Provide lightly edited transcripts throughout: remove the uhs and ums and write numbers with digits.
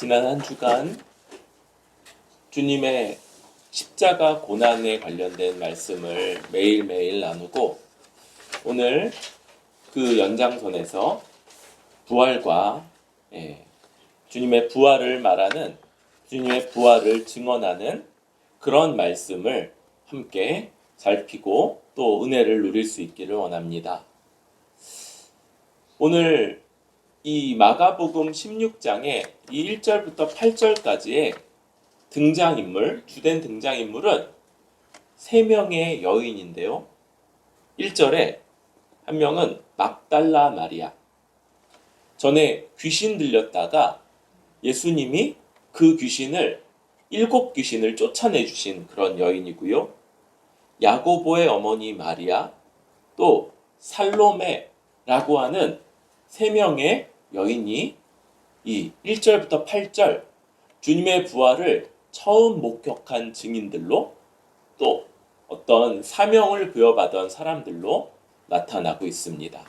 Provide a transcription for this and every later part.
지난 한 주간 주님의 십자가 고난에 관련된 말씀을 매일매일 나누고 오늘 그 연장선에서 부활과 주님의 부활을 말하는 주님의 부활을 증언하는 그런 말씀을 함께 살피고 또 은혜를 누릴 수 있기를 원합니다. 오늘 이 마가복음 16장의 이 1절부터 8절까지의 등장인물, 주된 등장인물은 3명의 여인인데요. 1절에 한 명은 막달라 마리아. 전에 귀신 들렸다가 예수님이 그 귀신을 7 귀신을 쫓아내 주신 그런 여인이고요. 야고보의 어머니 마리아, 또 살로메라고 하는 3명의 여인이 이 1절부터 8절 주님의 부활을 처음 목격한 증인들로 또 어떤 사명을 부여받은 사람들로 나타나고 있습니다.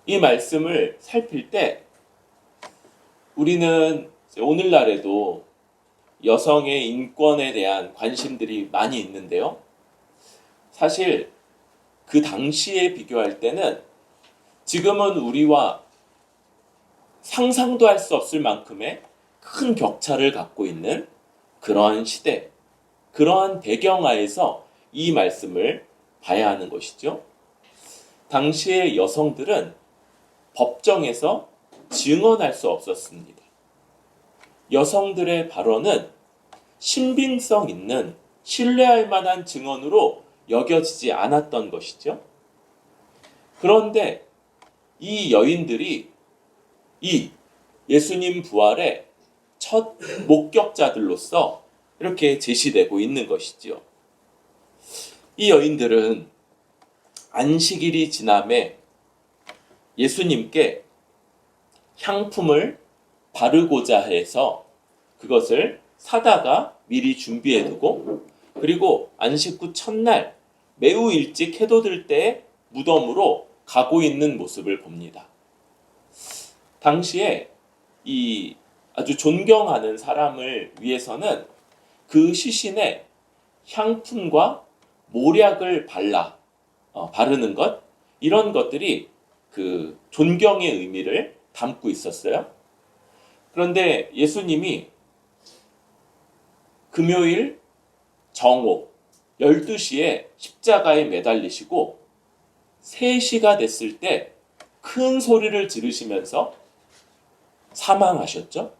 이 말씀을 살필 때 우리는 오늘날에도 여성의 인권에 대한 관심들이 많이 있는데요. 사실 그 당시에 비교할 때는 지금은 우리와 상상도 할 수 없을 만큼의 큰 격차를 갖고 있는 그러한 시대, 그러한 배경하에서 이 말씀을 봐야 하는 것이죠. 당시의 여성들은 법정에서 증언할 수 없었습니다. 여성들의 발언은 신빙성 있는 신뢰할 만한 증언으로 여겨지지 않았던 것이죠. 그런데 이 여인들이 이 예수님 부활의 첫 목격자들로서 이렇게 제시되고 있는 것이지요. 이 여인들은 안식일이 지남에 예수님께 향품을 바르고자 해서 그것을 사다가 미리 준비해 두고 그리고 안식 후 첫날 매우 일찍 해도 들 때 무덤으로 가고 있는 모습을 봅니다. 당시에 이 아주 존경하는 사람을 위해서는 그 시신에 향품과 모략을 바르는 것, 이런 것들이 그 존경의 의미를 담고 있었어요. 그런데 예수님이 금요일 정오 12시에 십자가에 매달리시고 3시가 됐을 때 큰 소리를 지르시면서 사망하셨죠.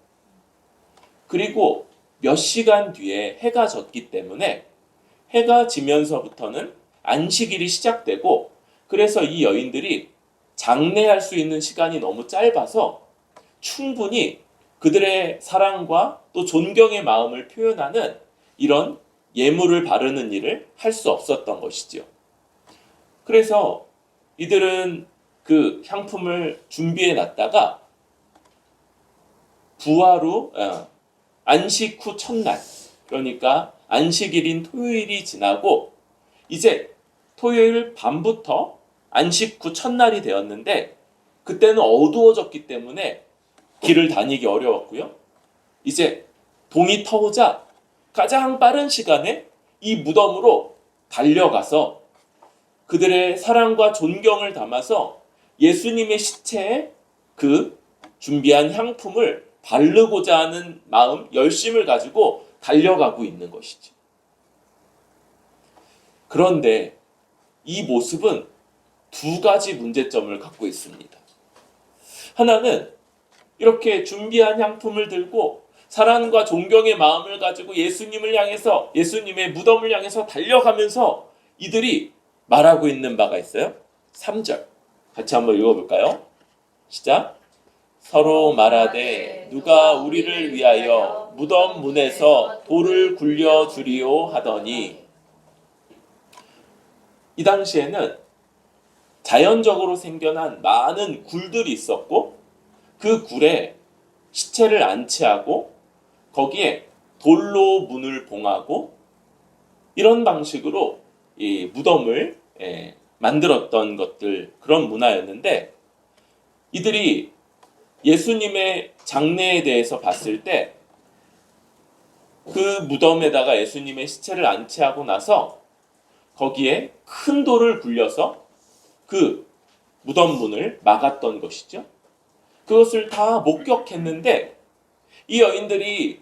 그리고 몇 시간 뒤에 해가 졌기 때문에 해가 지면서부터는 안식일이 시작되고 그래서 이 여인들이 장례할 수 있는 시간이 너무 짧아서 충분히 그들의 사랑과 또 존경의 마음을 표현하는 이런 예물을 바르는 일을 할 수 없었던 것이지요. 그래서 이들은 그 향품을 준비해 놨다가 부활 후 안식 후 첫날, 그러니까 안식일인 토요일이 지나고 이제 토요일 밤부터 안식 후 첫날이 되었는데 그때는 어두워졌기 때문에 길을 다니기 어려웠고요. 이제 동이 터오자 가장 빠른 시간에 이 무덤으로 달려가서 그들의 사랑과 존경을 담아서 예수님의 시체에 그 준비한 향품을 바르고자 하는 마음, 열심을 가지고 달려가고 있는 것이지. 그런데 이 모습은 2가지 문제점을 갖고 있습니다. 하나는 이렇게 준비한 향품을 들고 사랑과 존경의 마음을 가지고 예수님을 향해서, 예수님의 무덤을 향해서 달려가면서 이들이 말하고 있는 바가 있어요. 3절 같이 한번 읽어볼까요? 시작. 서로 말하되 누가 우리를 위하여 무덤 문에서 돌을 굴려주리오 하더니, 이 당시에는 자연적으로 생겨난 많은 굴들이 있었고 그 굴에 시체를 안치하고 거기에 돌로 문을 봉하고 이런 방식으로 이 무덤을 만들었던 것들, 그런 문화였는데 이들이 예수님의 장례에 대해서 봤을 때 그 무덤에다가 예수님의 시체를 안치하고 나서 거기에 큰 돌을 굴려서 그 무덤 문을 막았던 것이죠. 그것을 다 목격했는데 이 여인들이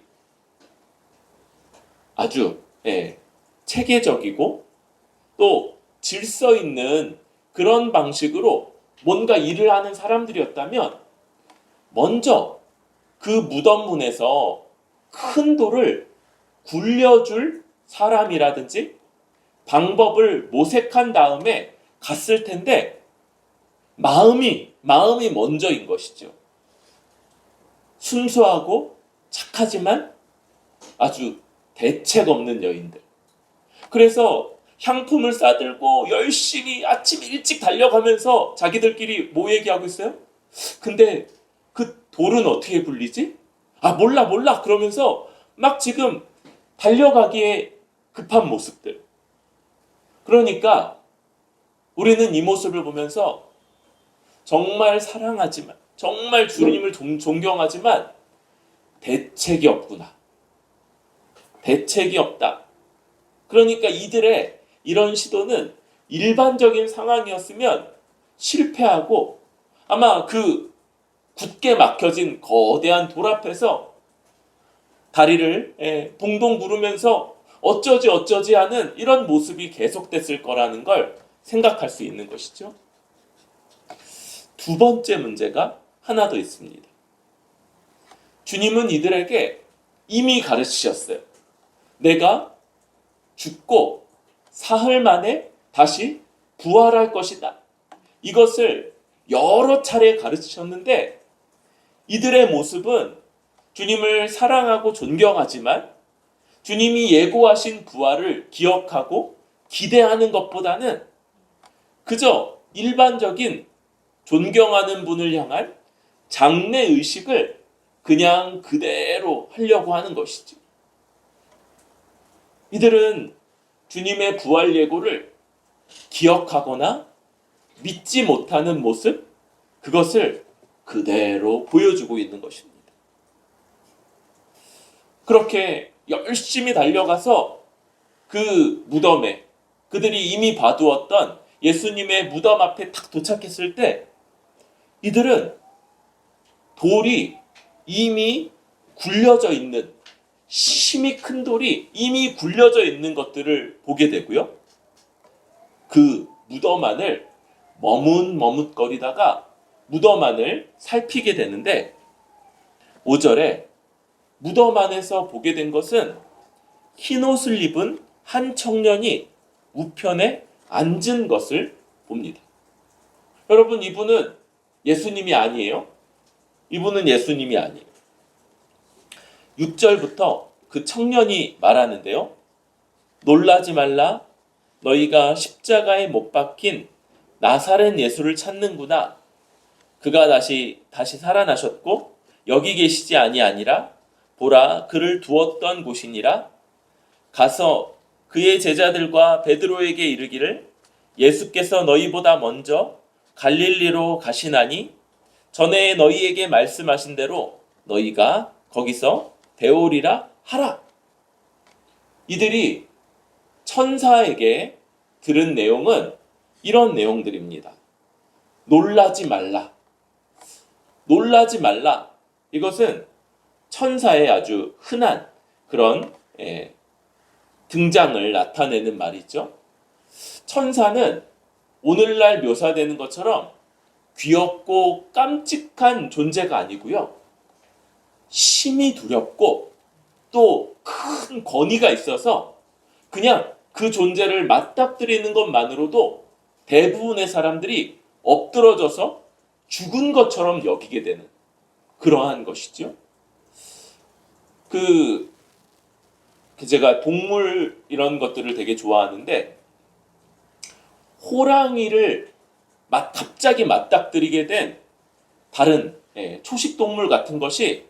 아주 체계적이고 또 질서 있는 그런 방식으로 뭔가 일을 하는 사람들이었다면 먼저 그 무덤 문에서 큰 돌을 굴려줄 사람이라든지 방법을 모색한 다음에 갔을 텐데 마음이 먼저인 것이죠. 순수하고 착하지만 아주 대책 없는 여인들. 그래서 향품을 싸들고 열심히 아침 일찍 달려가면서 자기들끼리 뭐 얘기하고 있어요? 근데 그 돌은 어떻게 굴리지? 아 몰라 그러면서 막 지금 달려가기에 급한 모습들. 그러니까 우리는 이 모습을 보면서 정말 사랑하지만 정말 주님을 존경하지만 대책이 없구나. 대책이 없다. 그러니까 이들의 이런 시도는 일반적인 상황이었으면 실패하고 아마 그 굳게 막혀진 거대한 돌 앞에서 다리를 동동 구르면서 어쩌지 하는 이런 모습이 계속됐을 거라는 걸 생각할 수 있는 것이죠. 두 번째 문제가 하나 더 있습니다. 주님은 이들에게 이미 가르치셨어요. 내가 죽고 사흘 만에 다시 부활할 것이다. 이것을 여러 차례 가르치셨는데 이들의 모습은 주님을 사랑하고 존경하지만 주님이 예고하신 부활을 기억하고 기대하는 것보다는 그저 일반적인 존경하는 분을 향한 장래 의식을 그냥 그대로 하려고 하는 것이죠. 이들은 주님의 부활 예고를 기억하거나 믿지 못하는 모습, 그것을 그대로 보여주고 있는 것입니다. 그렇게 열심히 달려가서 그 무덤에 그들이 이미 봐두었던 예수님의 무덤 앞에 딱 도착했을 때 이들은 돌이 이미 굴려져 있는 심히 큰 돌이 이미 굴려져 있는 것들을 보게 되고요. 그 무덤 안을 머뭇머뭇거리다가 무덤 안을 살피게 되는데 5절에 무덤 안에서 보게 된 것은 흰 옷을 입은 한 청년이 우편에 앉은 것을 봅니다. 여러분 이분은 예수님이 아니에요. 이분은 예수님이 아니에요. 6절부터 그 청년이 말하는데요. 놀라지 말라. 너희가 십자가에 못 박힌 나사렛 예수를 찾는구나. 그가 다시 살아나셨고 여기 계시지 아니라 보라 그를 두었던 곳이니라. 가서 그의 제자들과 베드로에게 이르기를 예수께서 너희보다 먼저 갈릴리로 가시나니 전에 너희에게 말씀하신 대로 너희가 거기서 배우리라 하라. 이들이 천사에게 들은 내용은 이런 내용들입니다. 놀라지 말라. 놀라지 말라. 이것은 천사의 아주 흔한 그런 등장을 나타내는 말이죠. 천사는 오늘날 묘사되는 것처럼 귀엽고 깜찍한 존재가 아니고요. 심히 두렵고 또 큰 권위가 있어서 그냥 그 존재를 맞닥뜨리는 것만으로도 대부분의 사람들이 엎드러져서 죽은 것처럼 여기게 되는 그러한 것이죠. 제가 동물 이런 것들을 되게 좋아하는데 호랑이를 갑자기 맞닥뜨리게 된 다른 초식 동물 같은 것이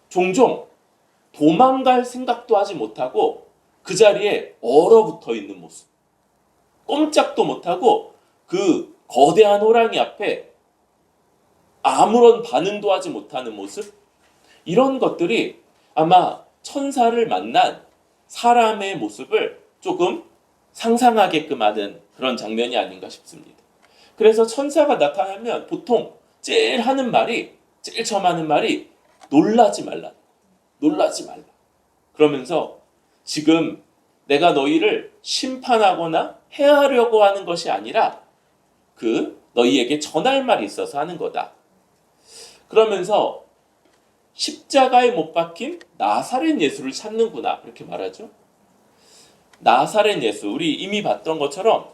종종 도망갈 생각도 하지 못하고 그 자리에 얼어붙어 있는 모습. 꼼짝도 못하고 그 거대한 호랑이 앞에 아무런 반응도 하지 못하는 모습, 이런 것들이 아마 천사를 만난 사람의 모습을 조금 상상하게끔 하는 그런 장면이 아닌가 싶습니다. 그래서 천사가 나타나면 보통 제일 처음 하는 말이 놀라지 말라. 놀라지 말라. 그러면서 지금 내가 너희를 심판하거나 해하려고 하는 것이 아니라 너희에게 전할 말이 있어서 하는 거다. 그러면서 십자가에 못 박힌 나사렛 예수를 찾는구나, 이렇게 말하죠. 나사렛 예수, 우리 이미 봤던 것처럼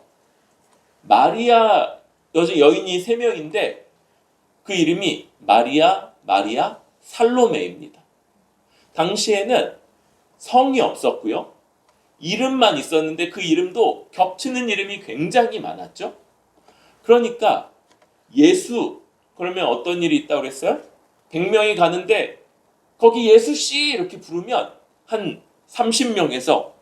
마리아, 여인이 3명인데 그 이름이 마리아, 살로메입니다. 당시에는 성이 없었고요. 이름만 있었는데 그 이름도 겹치는 이름이 굉장히 많았죠. 그러니까 예수, 그러면 어떤 일이 있다고 그랬어요? 100명이 가는데 거기 예수씨 이렇게 부르면 한 30명에서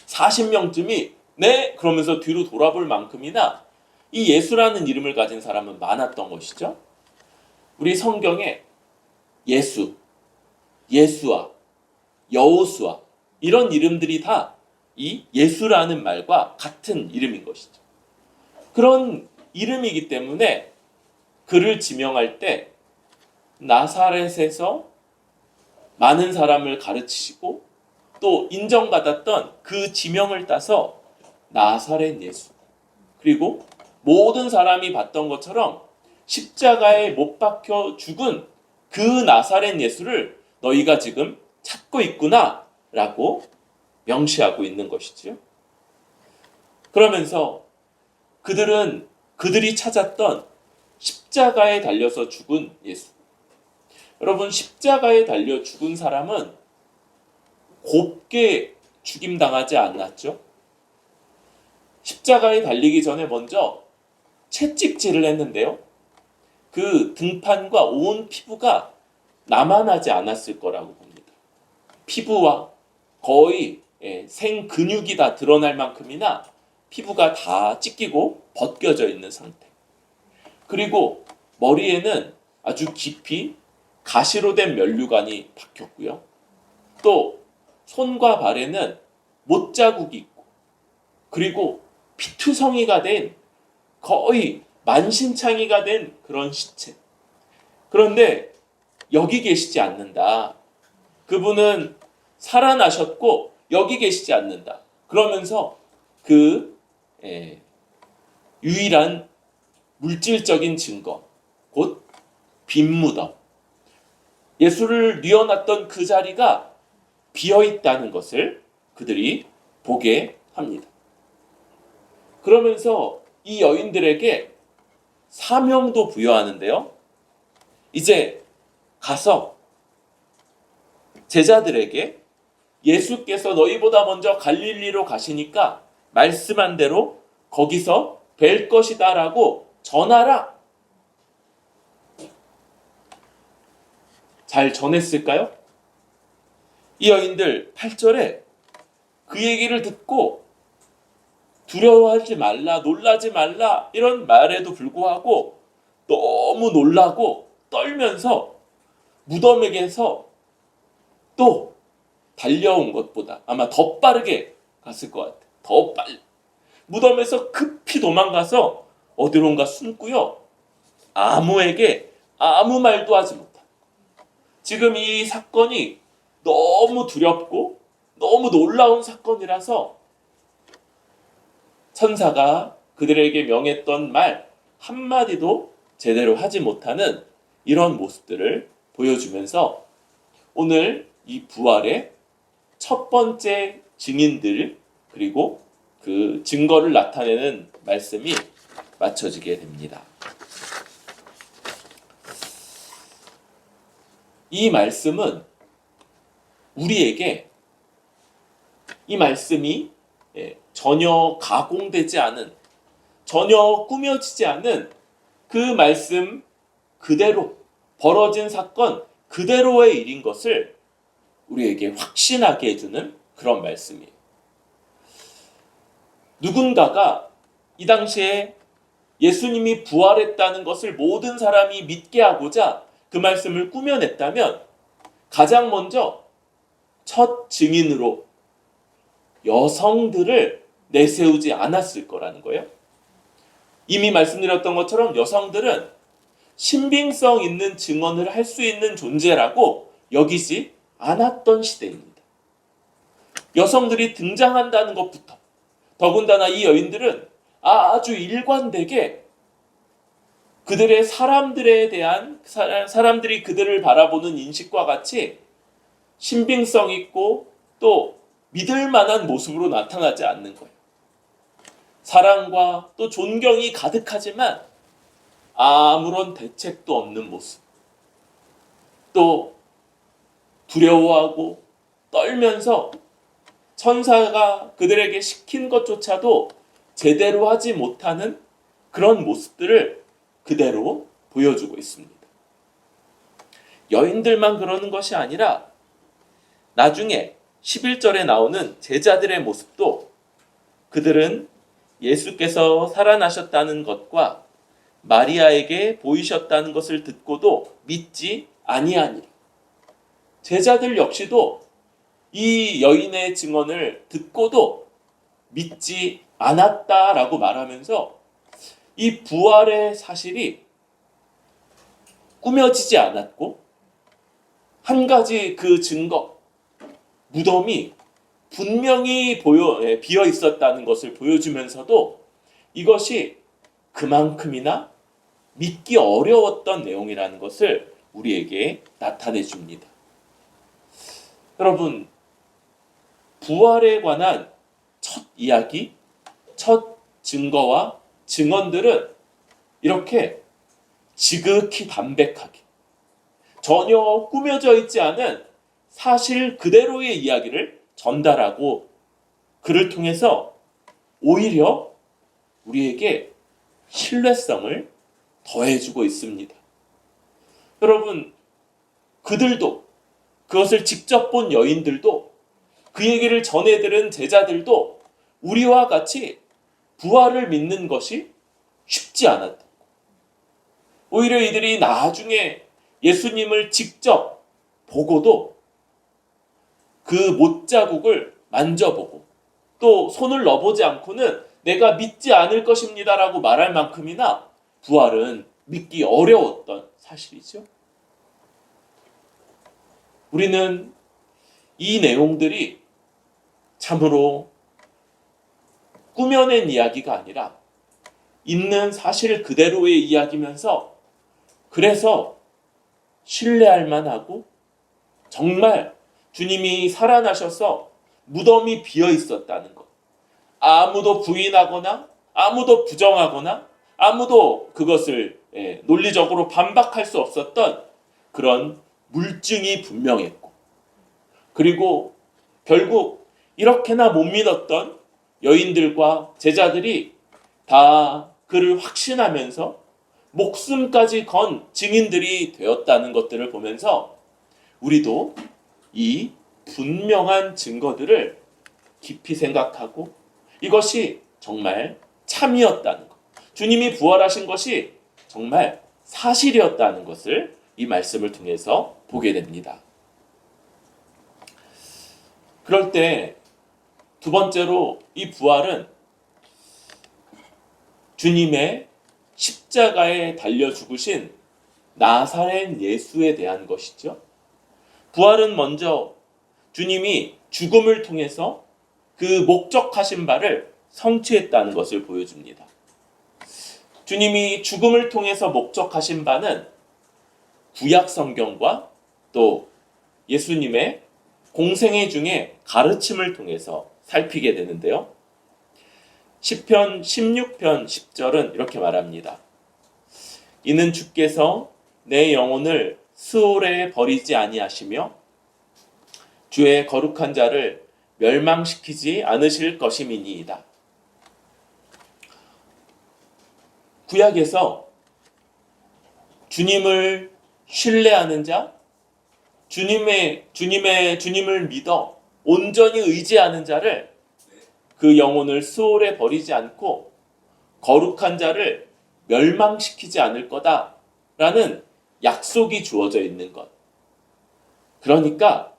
40명쯤이 네? 그러면서 뒤로 돌아볼 만큼이나 이 예수라는 이름을 가진 사람은 많았던 것이죠. 우리 성경에 예수, 예수아, 여호수아 이런 이름들이 다 이 예수라는 말과 같은 이름인 것이죠. 그런 이름이기 때문에 그를 지명할 때 나사렛에서 많은 사람을 가르치시고 또 인정받았던 그 지명을 따서 나사렛 예수, 그리고 모든 사람이 봤던 것처럼 십자가에 못 박혀 죽은 그 나사렛 예수를 너희가 지금 찾고 있구나 라고 명시하고 있는 것이지요. 그러면서 그들이 찾았던 십자가에 달려서 죽은 예수, 여러분, 십자가에 달려 죽은 사람은 곱게 죽임당하지 않았죠. 십자가에 달리기 전에 먼저 채찍질을 했는데요. 그 등판과 온 피부가 남아나지 않았을 거라고 봅니다. 피부와 거의 생 근육이 다 드러날 만큼이나 피부가 다 찢기고 벗겨져 있는 상태. 그리고 머리에는 아주 깊이 가시로 된 면류관이 박혔고요. 또 손과 발에는 못자국이 있고, 그리고 피투성이가 된 거의 만신창이가 된 그런 시체. 그런데 여기 계시지 않는다. 그분은 살아나셨고 여기 계시지 않는다. 그러면서 유일한 물질적인 증거, 곧 빈무덤, 예수를 뉘어놨던 그 자리가 비어있다는 것을 그들이 보게 합니다. 그러면서 이 여인들에게 사명도 부여하는데요. 이제 가서 제자들에게 예수께서 너희보다 먼저 갈릴리로 가시니까 말씀한 대로 거기서 뵐 것이다 라고 전하라. 잘 전했을까요? 이 여인들 8절에 그 얘기를 듣고 두려워하지 말라, 놀라지 말라 이런 말에도 불구하고 너무 놀라고 떨면서 무덤에게서 또 달려온 것보다 아마 더 빠르게 갔을 것 같아요. 더 빨리. 무덤에서 급히 도망가서 어디론가 숨고요. 아무에게 아무 말도 하지 못한. 지금 이 사건이 너무 두렵고 너무 놀라운 사건이라서 천사가 그들에게 명했던 말 한마디도 제대로 하지 못하는 이런 모습들을 보여주면서 오늘 이 부활의 첫 번째 증인들 그리고 그 증거를 나타내는 말씀이 맞춰지게 됩니다. 이 말씀은 우리에게 이 말씀이 전혀 가공되지 않은, 전혀 꾸며지지 않은 그 말씀 그대로 벌어진 사건 그대로의 일인 것을 우리에게 확신하게 해주는 그런 말씀이에요. 누군가가 이 당시에 예수님이 부활했다는 것을 모든 사람이 믿게 하고자 그 말씀을 꾸며냈다면 가장 먼저 첫 증인으로 여성들을 내세우지 않았을 거라는 거예요. 이미 말씀드렸던 것처럼 여성들은 신빙성 있는 증언을 할 수 있는 존재라고 여기지 않았던 시대입니다. 여성들이 등장한다는 것부터, 더군다나 이 여인들은 아주 일관되게 그들의 사람들에 대한, 사람들이 그들을 바라보는 인식과 같이 신빙성 있고 또 믿을 만한 모습으로 나타나지 않는 거예요. 사랑과 또 존경이 가득하지만 아무런 대책도 없는 모습. 또 두려워하고 떨면서 천사가 그들에게 시킨 것조차도 제대로 하지 못하는 그런 모습들을 그대로 보여주고 있습니다. 여인들만 그러는 것이 아니라 나중에 11절에 나오는 제자들의 모습도 그들은 예수께서 살아나셨다는 것과 마리아에게 보이셨다는 것을 듣고도 믿지 아니하니라. 제자들 역시도 이 여인의 증언을 듣고도 믿지 않았다라고 말하면서 이 부활의 사실이 꾸며지지 않았고 한 가지 그 증거, 무덤이 분명히 비어 있었다는 것을 보여주면서도 이것이 그만큼이나 믿기 어려웠던 내용이라는 것을 우리에게 나타내 줍니다. 여러분, 부활에 관한 첫 이야기, 첫 증거와 증언들은 이렇게 지극히 담백하게 전혀 꾸며져 있지 않은 사실 그대로의 이야기를 전달하고 그를 통해서 오히려 우리에게 신뢰성을 더해주고 있습니다. 여러분, 그들도, 그것을 직접 본 여인들도, 그 얘기를 전해 들은 제자들도 우리와 같이 부활을 믿는 것이 쉽지 않았다. 오히려 이들이 나중에 예수님을 직접 보고도 그 못자국을 만져보고 또 손을 넣어보지 않고는 내가 믿지 않을 것입니다라고 말할 만큼이나 부활은 믿기 어려웠던 사실이죠. 우리는 이 내용들이 참으로 꾸며낸 이야기가 아니라 있는 사실 그대로의 이야기면서 그래서 신뢰할 만하고 정말 주님이 살아나셔서 무덤이 비어 있었다는 것, 아무도 부인하거나 아무도 부정하거나 아무도 그것을 논리적으로 반박할 수 없었던 그런 물증이 분명했고, 그리고 결국 이렇게나 못 믿었던 여인들과 제자들이 다 그를 확신하면서 목숨까지 건 증인들이 되었다는 것들을 보면서 우리도 이 분명한 증거들을 깊이 생각하고 이것이 정말 참이었다는 것, 주님이 부활하신 것이 정말 사실이었다는 것을 이 말씀을 통해서 보게 됩니다. 그럴 때 두 번째로 이 부활은 주님의 십자가에 달려 죽으신 나사렛 예수에 대한 것이죠. 부활은 먼저 주님이 죽음을 통해서 그 목적하신 바를 성취했다는 것을 보여줍니다. 주님이 죽음을 통해서 목적하신 바는 구약 성경과 또 예수님의 공생애 중에 가르침을 통해서 살피게 되는데요. 시편 16편 10절은 이렇게 말합니다. 이는 주께서 내 영혼을 스올에 버리지 아니하시며 주의 거룩한 자를 멸망시키지 않으실 것임이니이다. 구약에서 주님을 신뢰하는 자, 주님을 믿어 온전히 의지하는 자를 그 영혼을 스올에 버리지 않고 거룩한 자를 멸망시키지 않을 거다라는 약속이 주어져 있는 것. 그러니까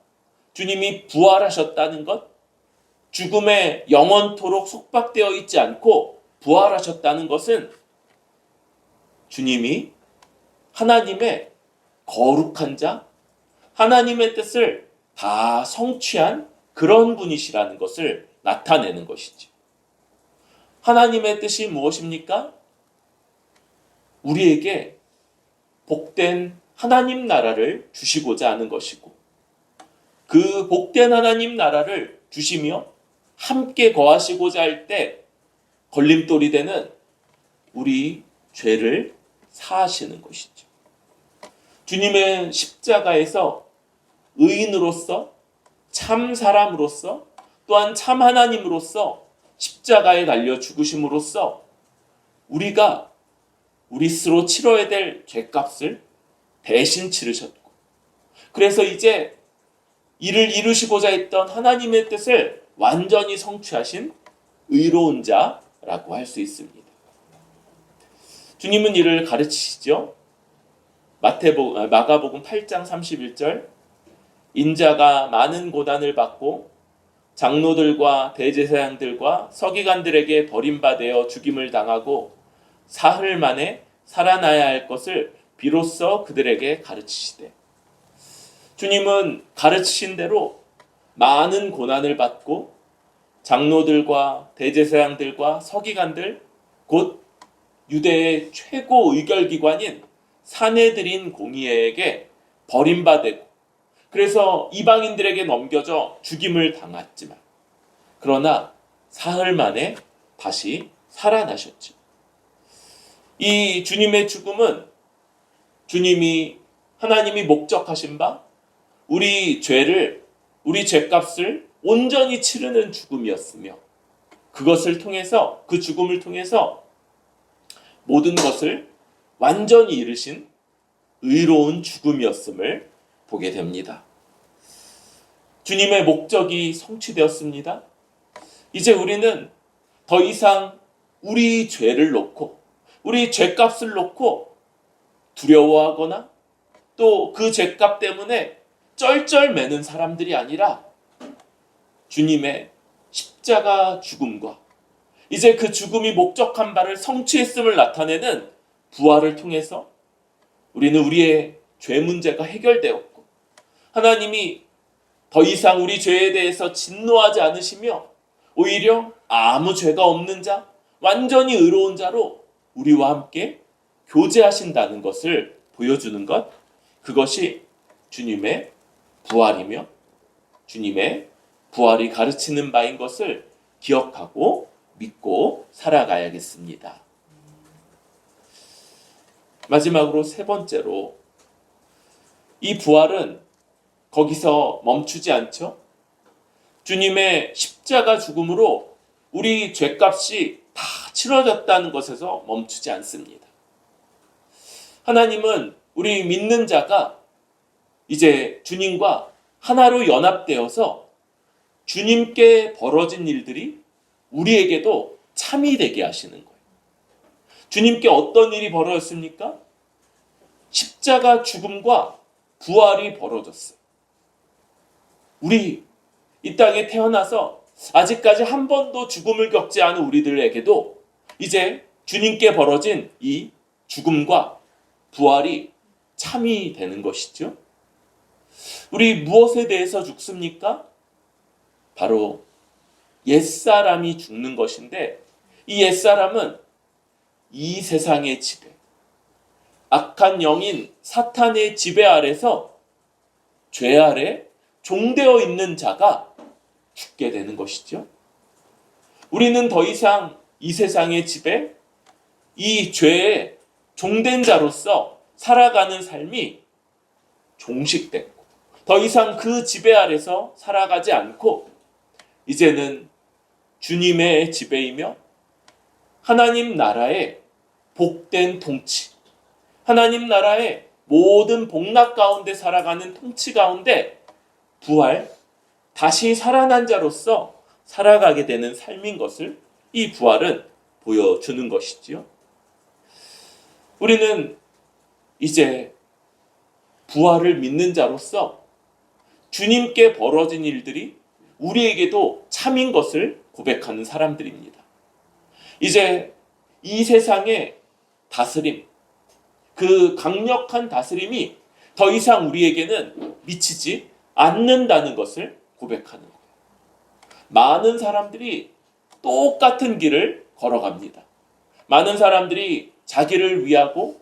주님이 부활하셨다는 것, 죽음에 영원토록 속박되어 있지 않고 부활하셨다는 것은 주님이 하나님의 거룩한 자, 하나님의 뜻을 다 성취한 그런 분이시라는 것을 나타내는 것이죠. 하나님의 뜻이 무엇입니까? 우리에게 복된 하나님 나라를 주시고자 하는 것이고, 그 복된 하나님 나라를 주시며 함께 거하시고자 할 때 걸림돌이 되는 우리 죄를 사하시는 것이죠. 주님의 십자가에서 의인으로서, 참 사람으로서, 또한 참 하나님으로서 십자가에 달려 죽으심으로써 우리가 우리 스스로 치러야 될 죄값을 대신 치르셨고, 그래서 이제 이를 이루시고자 했던 하나님의 뜻을 완전히 성취하신 의로운 자라고 할 수 있습니다. 주님은 이를 가르치시죠. 마가복음 8장 31절, 인자가 많은 고난을 받고 장로들과 대제사장들과 서기관들에게 버림받아 죽임을 당하고 사흘 만에 살아나야 할 것을 비로소 그들에게 가르치시되, 주님은 가르치신 대로 많은 고난을 받고 장로들과 대제사장들과 서기관들, 곧 유대의 최고 의결기관인 산헤드린 공의회에게 버림받고, 그래서 이방인들에게 넘겨져 죽임을 당했지만, 그러나 사흘 만에 다시 살아나셨죠. 이 주님의 죽음은 하나님이 목적하신 바 우리 죄값을 온전히 치르는 죽음이었으며, 그것을 통해서, 그 죽음을 통해서 모든 것을 완전히 이루신 의로운 죽음이었음을 보게 됩니다. 주님의 목적이 성취되었습니다. 이제 우리는 더 이상 우리 죄를 놓고, 우리 죄값을 놓고 두려워하거나 또 그 죄값 때문에 쩔쩔매는 사람들이 아니라 주님의 십자가 죽음과 이제 그 죽음이 목적한 바를 성취했음을 나타내는 부활을 통해서 우리는 우리의 죄 문제가 해결되었고, 하나님이 더 이상 우리 죄에 대해서 진노하지 않으시며 오히려 아무 죄가 없는 자, 완전히 의로운 자로 우리와 함께 교제하신다는 것을 보여주는 것, 그것이 주님의 부활이며 주님의 부활이 가르치는 바인 것을 기억하고 믿고 살아가야겠습니다. 마지막으로 세 번째로, 이 부활은 거기서 멈추지 않죠. 주님의 십자가 죽음으로 우리 죄값이 다 치러졌다는 것에서 멈추지 않습니다. 하나님은 우리 믿는 자가 이제 주님과 하나로 연합되어서 주님께 벌어진 일들이 우리에게도 참이 되게 하시는 거예요. 주님께 어떤 일이 벌어졌습니까? 십자가 죽음과 부활이 벌어졌어요. 우리 이 땅에 태어나서 아직까지 한 번도 죽음을 겪지 않은 우리들에게도 이제 주님께 벌어진 이 죽음과 부활이 참이 되는 것이죠. 우리 무엇에 대해서 죽습니까? 바로 옛사람이 죽는 것인데, 이 옛사람은 이 세상의 지배, 악한 영인 사탄의 지배 아래서 죄 아래 종되어 있는 자가 죽게 되는 것이죠. 우리는 더 이상 이 세상의 지배, 이 죄에 종된 자로서 살아가는 삶이 종식됐고, 더 이상 그 지배 아래서 살아가지 않고 이제는 주님의 지배이며 하나님 나라의 복된 통치, 하나님 나라의 모든 복락 가운데 살아가는 통치 가운데 부활, 다시 살아난 자로서 살아가게 되는 삶인 것을 이 부활은 보여주는 것이지요. 우리는 이제 부활을 믿는 자로서 주님께 벌어진 일들이 우리에게도 참인 것을 고백하는 사람들입니다. 이제 이 세상의 다스림, 그 강력한 다스림이 더 이상 우리에게는 미치지 않는다는 것을 고백하는 거예요. 많은 사람들이 똑같은 길을 걸어갑니다. 많은 사람들이 자기를 위하고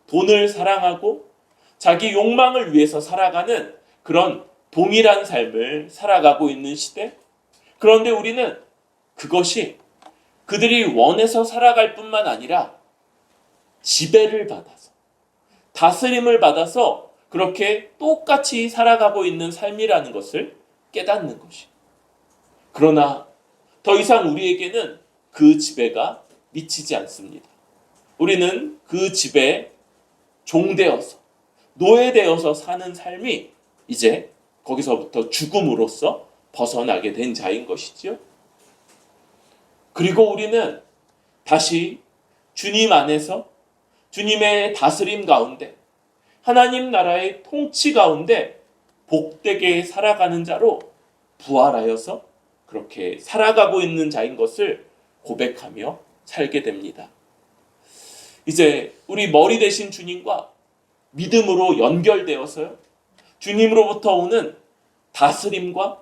돈을 사랑하고 자기 욕망을 위해서 살아가는 그런 동일한 삶을 살아가고 있는 시대. 그런데 우리는 그것이 그들이 원해서 살아갈 뿐만 아니라 지배를 받아서, 다스림을 받아서 그렇게 똑같이 살아가고 있는 삶이라는 것을 깨닫는 것이. 그러나 더 이상 우리에게는 그 지배가 미치지 않습니다. 우리는 그 지배에 종되어서, 노예되어서 사는 삶이 이제 거기서부터 죽음으로써 벗어나게 된 자인 것이지요. 그리고 우리는 다시 주님 안에서 주님의 다스림 가운데 하나님 나라의 통치 가운데 복되게 살아가는 자로 부활하여서 그렇게 살아가고 있는 자인 것을 고백하며 살게 됩니다. 이제 우리 머리 되신 주님과 믿음으로 연결되어서요, 주님으로부터 오는 다스림과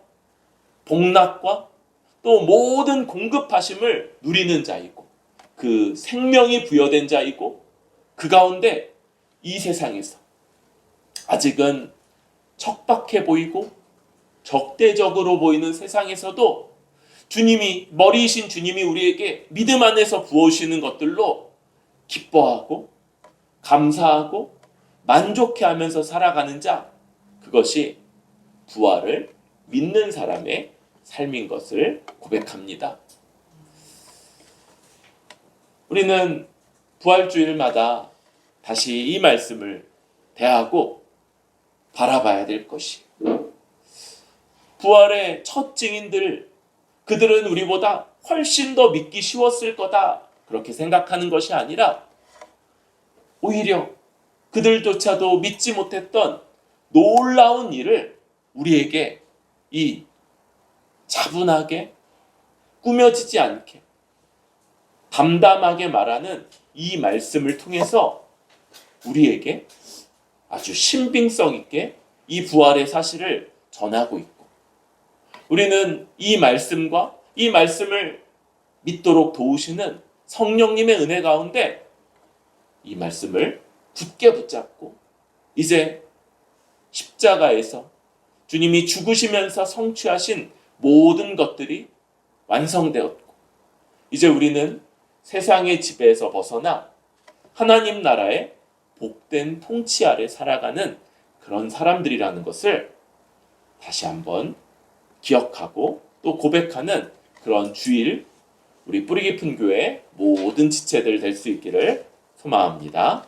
복락과 또 모든 공급하심을 누리는 자이고, 그 생명이 부여된 자이고, 그 가운데 이 세상에서 아직은 척박해 보이고 적대적으로 보이는 세상에서도 주님이, 머리이신 주님이 우리에게 믿음 안에서 부어주시는 것들로 기뻐하고 감사하고 만족해하면서 살아가는 자, 그것이 부활을 믿는 사람의 삶인 것을 고백합니다. 우리는 부활주일마다 다시 이 말씀을 대하고 바라봐야 될 것이, 부활의 첫 증인들, 그들은 우리보다 훨씬 더 믿기 쉬웠을 거다, 그렇게 생각하는 것이 아니라 오히려 그들조차도 믿지 못했던 놀라운 일을 우리에게 이 차분하게 꾸며지지 않게 담담하게 말하는 이 말씀을 통해서 우리에게 아주 신빙성 있게 이 부활의 사실을 전하고 있고, 우리는 이 말씀과 이 말씀을 믿도록 도우시는 성령님의 은혜 가운데 이 말씀을 굳게 붙잡고 이제 십자가에서 주님이 죽으시면서 성취하신 모든 것들이 완성되었고, 이제 우리는 세상의 지배에서 벗어나 하나님 나라의 복된 통치 아래 살아가는 그런 사람들이라는 것을 다시 한번 기억하고 또 고백하는 그런 주일, 우리 뿌리 깊은 교회 모든 지체들 될 수 있기를 소망합니다.